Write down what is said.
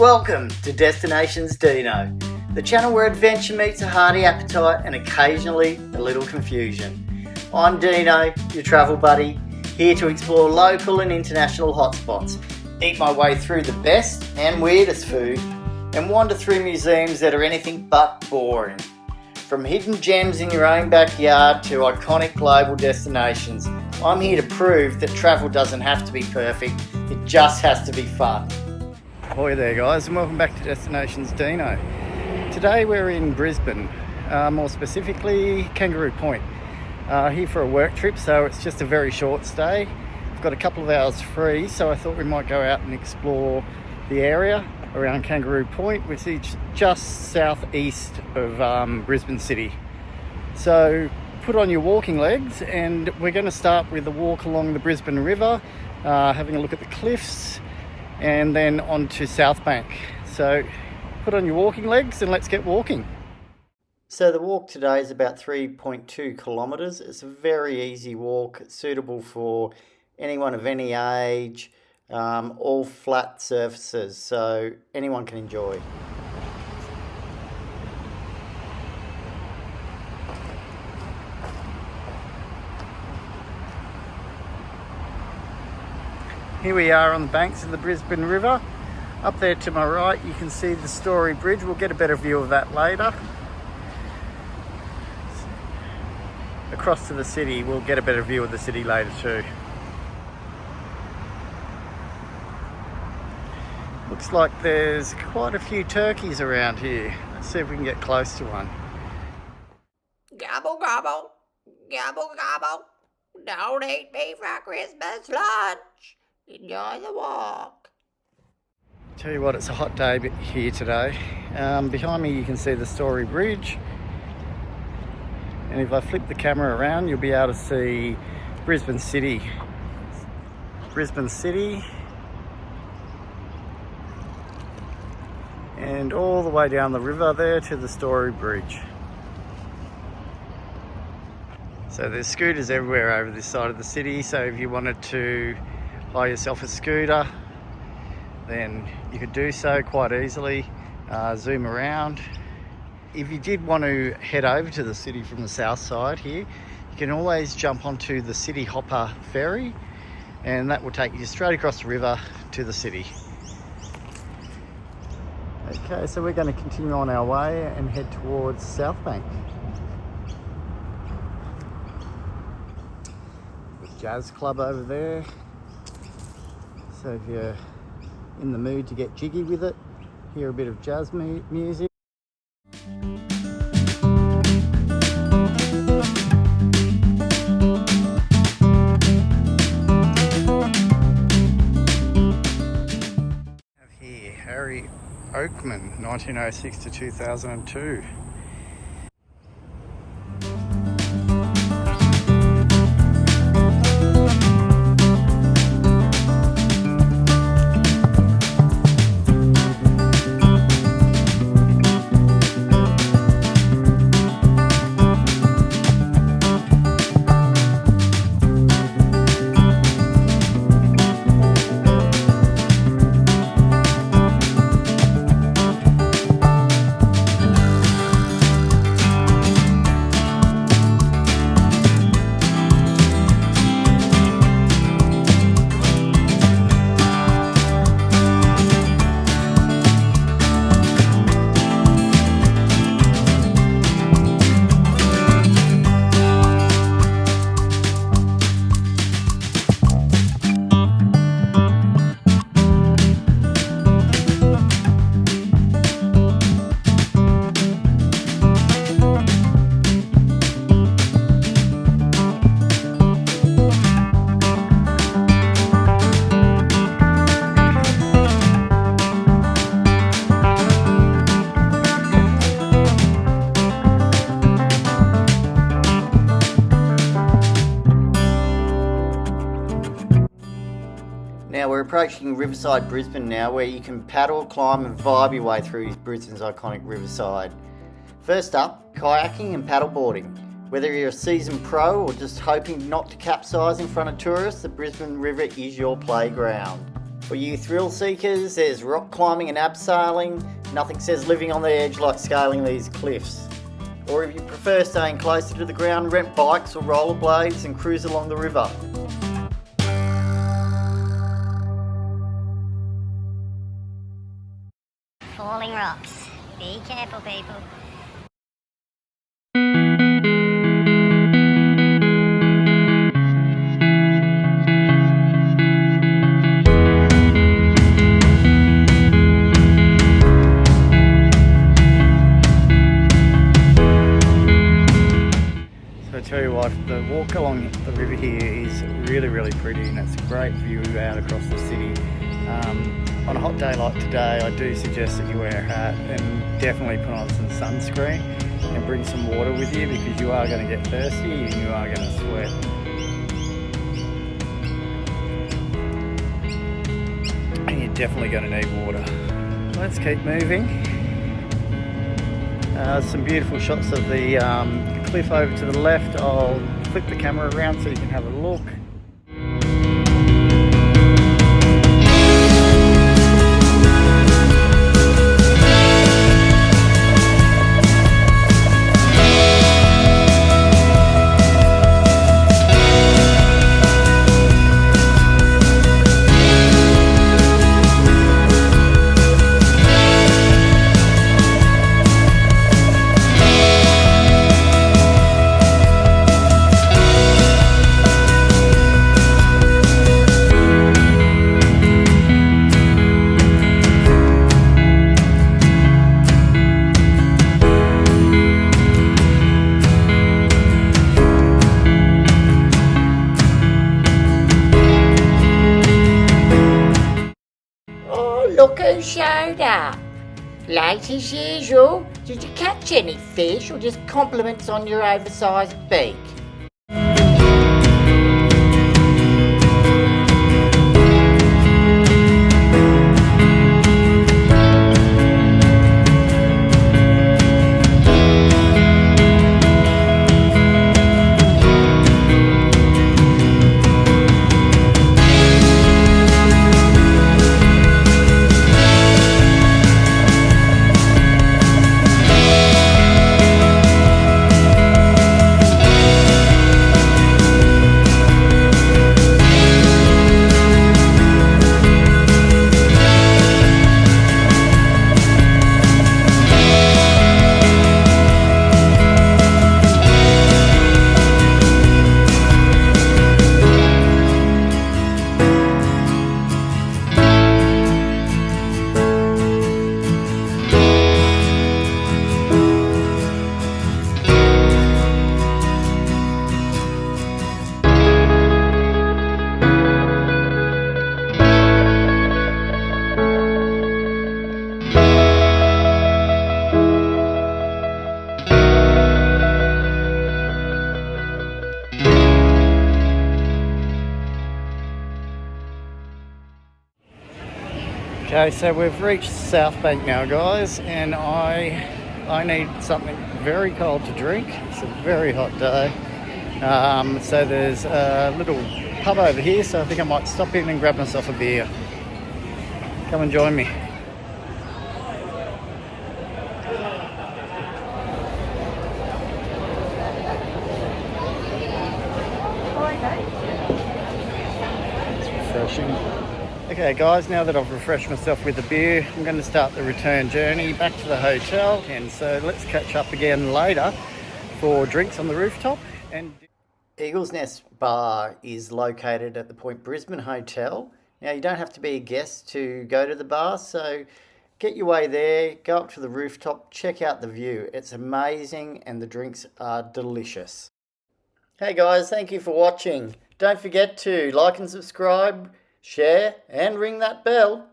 Welcome to Destinations Deano, the channel where adventure meets a hearty appetite and occasionally a little confusion. I'm Dino, your travel buddy, here to explore local and international hotspots, eat my way through the best and weirdest food, and wander through museums that are anything but boring. From hidden gems in your own backyard to iconic global destinations, I'm here to prove that travel doesn't have to be perfect, it just has to be fun. Ahoy there guys, and welcome back to Destinations Deano. Today we're in Brisbane, more specifically Kangaroo Point. Here for a work trip, so it's just a very short stay. I've got a couple of hours free, so I thought we might go out and explore the area around Kangaroo Point, which is just southeast of Brisbane City. So put on your walking legs, and we're going to start with a walk along the Brisbane River, having a look at the cliffs, and then on to South Bank. So put on your walking legs and let's get walking. So the walk today is about 3.2 kilometres. It's a very easy walk, suitable for anyone of any age, all flat surfaces, so anyone can enjoy. Here we are on the banks of the Brisbane River. Up there to my right you can see the Story Bridge. We'll get a better view of that later. Across to the city, we'll get a better view of the city later too. Looks like there's quite a few turkeys around here. Let's see if we can get close to one. Gobble, gobble, gobble, gobble. Don't eat me for Christmas lunch. Enjoy the walk. Tell you what, it's a hot day here today. Behind me you can see the Story Bridge. And if I flip the camera around, you'll be able to see Brisbane City. Brisbane City. And all the way down the river there to the Story Bridge. So there's scooters everywhere over this side of the city, so if you wanted to hire yourself a scooter, then you could do so quite easily. Zoom around. If you did want to head over to the city from the south side here, you can always jump onto the City Hopper ferry, and that will take you straight across the river to the city. Okay, so we're going to continue on our way and head towards South Bank. The jazz club over there. So if you're in the mood to get jiggy with it, hear a bit of jazz music. Have here Harry Oakman, 1906 to 2002. Now we're approaching Riverside, Brisbane now, where you can paddle, climb and vibe your way through Brisbane's iconic riverside. First up, kayaking and paddleboarding. Whether you're a seasoned pro or just hoping not to capsize in front of tourists, the Brisbane River is your playground. For you thrill seekers, there's rock climbing and abseiling. Nothing says living on the edge like scaling these cliffs. Or if you prefer staying closer to the ground, rent bikes or rollerblades and cruise along the river. Falling rocks. Be careful, people. I tell you what, the walk along the river here is really pretty, and it's a great view out across the city. On a hot day like today, I do suggest that you wear a hat and definitely put on some sunscreen and bring some water with you, because you are going to get thirsty and you are going to sweat. And you're definitely going to need water. Let's keep moving. Some beautiful shots of the cliff over to the left. I'll flip the camera around so you can have a look. Look who showed up. Late as usual. Did you catch any fish or just compliments on your oversized beak? Okay, so we've reached South Bank now, guys, and I need something very cold to drink. It's a very hot day. So there's a little pub over here, so I think I might stop in and grab myself a beer. Come and join me. It's refreshing. Okay guys, now that I've refreshed myself with a beer, I'm going to start the return journey back to the hotel, and so let's catch up again later for drinks on the rooftop. And Eagle's Nest Bar is located at the Point Brisbane Hotel. Now you don't have to be a guest to go to the bar, so get your way there, go up to the rooftop, check out the view. It's amazing and the drinks are delicious. Hey guys, thank you for watching. Don't forget to like and subscribe, share and ring that bell.